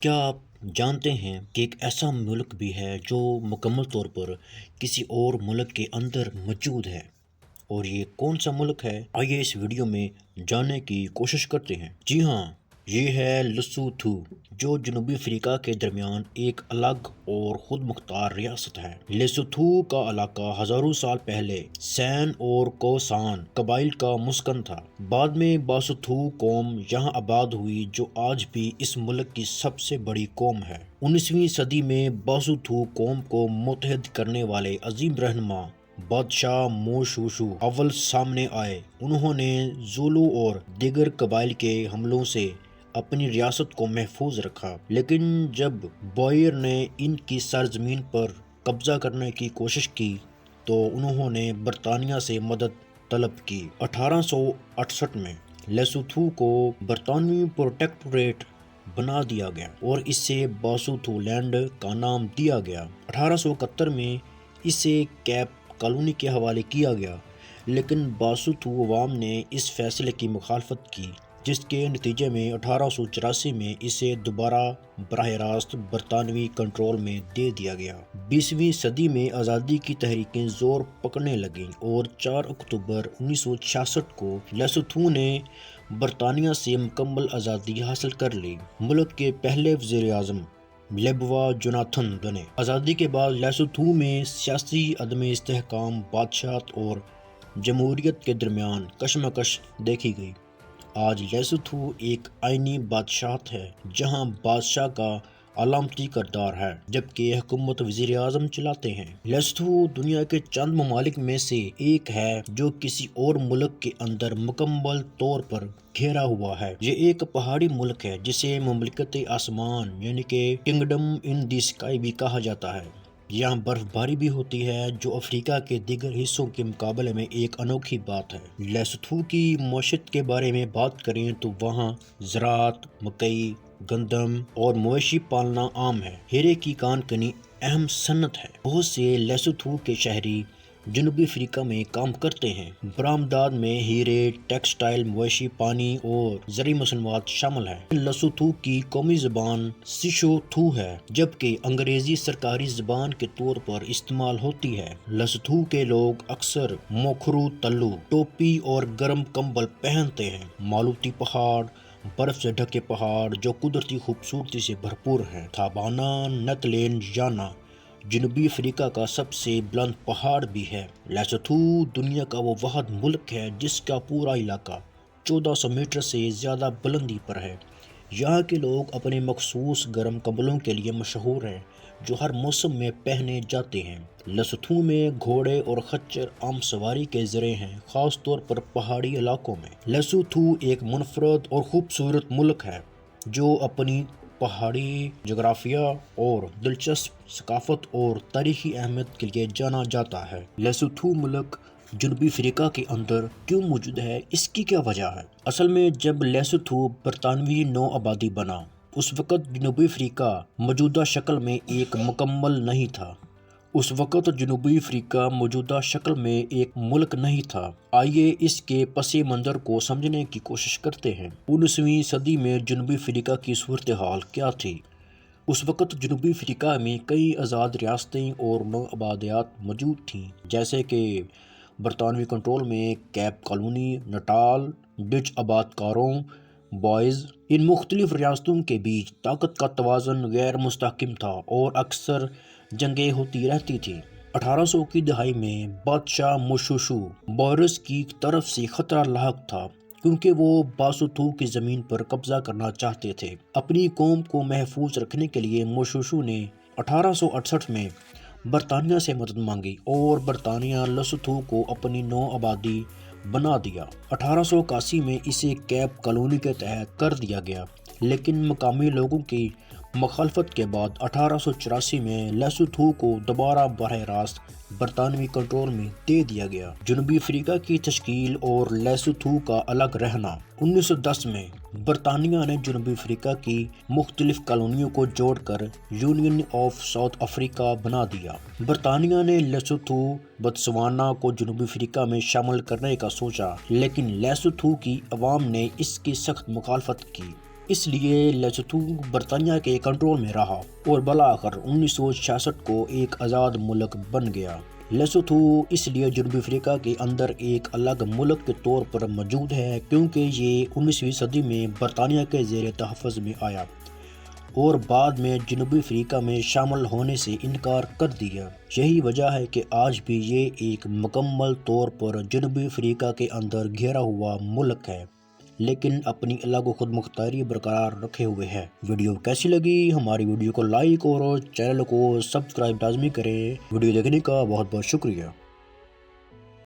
کیا آپ جانتے ہیں کہ ایک ایسا ملک بھی ہے جو مکمل طور پر کسی اور ملک کے اندر موجود ہے؟ اور یہ کون سا ملک ہے؟ آئیے اس ویڈیو میں جاننے کی کوشش کرتے ہیں۔ جی ہاں، یہ ہے لسوتھو، جو جنوبی افریقہ کے درمیان ایک الگ اور خود مختار ریاست ہے۔ لیسوتھو کا علاقہ ہزاروں سال پہلے سین اور کوسان قبائل کا مسکن تھا۔ بعد میں باسوتھو قوم یہاں آباد ہوئی، جو آج بھی اس ملک کی سب سے بڑی قوم ہے۔ 19ویں صدی میں باسوتھو قوم کو متحد کرنے والے عظیم رہنما بادشاہ موشوشو اول سامنے آئے۔ انہوں نے زولو اور دیگر قبائل کے حملوں سے اپنی ریاست کو محفوظ رکھا، لیکن جب بوئر نے ان کی سرزمین پر قبضہ کرنے کی کوشش کی تو انہوں نے برطانیہ سے مدد طلب کی۔ 1868 میں لیسوتھو کو برطانوی پروٹیکٹوریٹ بنا دیا گیا اور اسے باسوتھو لینڈ کا نام دیا گیا۔ 1871 میں اسے کیپ کالونی کے حوالے کیا گیا، لیکن باسوتھو عوام نے اس فیصلے کی مخالفت کی، جس کے نتیجے میں 1884 میں اسے دوبارہ براہ راست برطانوی کنٹرول میں دے دیا گیا۔ 20ویں صدی میں آزادی کی تحریکیں زور پکڑنے لگیں اور 4 اکتوبر 1966 کو لیسوتھو نے برطانیہ سے مکمل آزادی حاصل کر لی۔ ملک کے پہلے وزیر اعظم لیبوا جوناتھن بنے۔ آزادی کے بعد لیسوتھو میں سیاسی عدم استحکام، بادشاہت اور جمہوریت کے درمیان کشمکش دیکھی گئی۔ آج لیسوتھو ایک آئینی بادشاہت ہے، جہاں بادشاہ کا علامتی کردار ہے، جبکہ حکومت وزیر اعظم چلاتے ہیں۔ لیسوتھو دنیا کے چند ممالک میں سے ایک ہے جو کسی اور ملک کے اندر مکمل طور پر گھیرا ہوا ہے۔ یہ ایک پہاڑی ملک ہے جسے مملکت آسمان یعنی کہ کنگڈم ان دی اسکائی بھی کہا جاتا ہے۔ یہاں برف باری بھی ہوتی ہے، جو افریقہ کے دیگر حصوں کے مقابلے میں ایک انوکھی بات ہے۔ لیسوتھو کی معیشت کے بارے میں بات کریں تو وہاں زراعت، مکئی، گندم اور مویشی پالنا عام ہے۔ ہیرے کی کان کنی اہم صنعت ہے۔ بہت سے لیسوتھو کے شہری جنوبی افریقہ میں کام کرتے ہیں۔ برآمدات میں ہیرے، ٹیکسٹائل، مویشی پانی اور زرعی مصنوعات شامل ہیں۔ لیسوتھو کی قومی زبان سیشوتھو ہے، جبکہ انگریزی سرکاری زبان کے طور پر استعمال ہوتی ہے۔ لیسوتھو کے لوگ اکثر موکھرو تلو ٹوپی اور گرم کمبل پہنتے ہیں۔ مالوتی پہاڑ برف سے ڈھکے پہاڑ جو قدرتی خوبصورتی سے بھرپور ہیں۔ تھابانا نتلین یانا جنوبی افریقہ کا سب سے بلند پہاڑ بھی ہے۔ لیسوتھو دنیا کا وہ واحد ملک ہے جس کا پورا علاقہ 1400 میٹر سے زیادہ بلندی پر ہے۔ یہاں کے لوگ اپنے مخصوص گرم کمبلوں کے لیے مشہور ہیں، جو ہر موسم میں پہنے جاتے ہیں۔ لیسوتھو میں گھوڑے اور خچر عام سواری کے ذریعے ہیں، خاص طور پر پہاڑی علاقوں میں۔ لیسوتھو ایک منفرد اور خوبصورت ملک ہے جو اپنی پہاڑی جغرافیہ اور دلچسپ ثقافت اور تاریخی اہمیت کے لیے جانا جاتا ہے۔ لیسوتھو ملک جنوبی افریقہ کے اندر کیوں موجود ہے، اس کی کیا وجہ ہے؟ اصل میں جب لیسوتھو برطانوی نو آبادی بنا، اس وقت جنوبی افریقہ موجودہ شکل میں ایک مکمل نہیں تھا۔ موجودہ شکل میں ایک ملک نہیں تھا۔ آئیے اس کے پس منظر کو سمجھنے کی کوشش کرتے ہیں۔ 19ویں صدی میں جنوبی افریقہ کی صورتحال کیا تھی؟ اس وقت جنوبی افریقہ میں کئی آزاد ریاستیں اور نو آبادیات موجود تھیں، جیسے کہ برطانوی کنٹرول میں کیپ کالونی، نٹال، ڈچ آباد کاروں، بوائز۔ ان مختلف ریاستوں کے بیچ طاقت کا توازن غیر مستحکم تھا اور اکثر جنگیں ہوتی رہتی تھیں۔ 1800 کی دہائی میں بادشاہ موشوشو بوئرز کی طرف سے خطرہ لاحق تھا، کیونکہ وہ باسوتھو کی زمین پر قبضہ کرنا چاہتے تھے۔ اپنی قوم کو محفوظ رکھنے کے لیے موشوشو نے 1868 میں برطانیہ سے مدد مانگی اور برطانیہ لیسوتھو کو اپنی نو آبادی بنا دیا۔ 1881 میں اسے کیپ کالونی کے تحت کر دیا گیا، لیکن مقامی لوگوں کی مخالفت کے بعد 1884 میں لیسوتھو کو دوبارہ براہ راست برطانوی کنٹرول میں دے دیا گیا۔ جنوبی افریقہ کی تشکیل اور لیسوتھو کا الگ رہنا۔ 1910 میں برطانیہ نے جنوبی افریقہ کی مختلف کالونیوں کو جوڑ کر یونین آف ساؤتھ افریقہ بنا دیا۔ برطانیہ نے لیسوتھو، بتسوانا کو جنوبی افریقہ میں شامل کرنے کا سوچا، لیکن لیسوتھو کی عوام نے اس کی سخت مخالفت کی۔ اس لیے لیسوتھو برطانیہ کے کنٹرول میں رہا اور بالآخر 1966 کو ایک آزاد ملک بن گیا۔ لیسوتھو اس لیے جنوبی افریقہ کے اندر ایک الگ ملک کے طور پر موجود ہے کیونکہ یہ 19ویں صدی میں برطانیہ کے زیر تحفظ میں آیا اور بعد میں جنوبی افریقہ میں شامل ہونے سے انکار کر دیا۔ یہی وجہ ہے کہ آج بھی یہ ایک مکمل طور پر جنوبی افریقہ کے اندر گھرا ہوا ملک ہے، لیکن اپنی الگ و خود مختاری برقرار رکھے ہوئے ہے۔ ویڈیو کیسی لگی؟ ہماری ویڈیو کو لائک اور چینل کو سبسکرائب لازمی کریں۔ ویڈیو دیکھنے کا بہت بہت شکریہ۔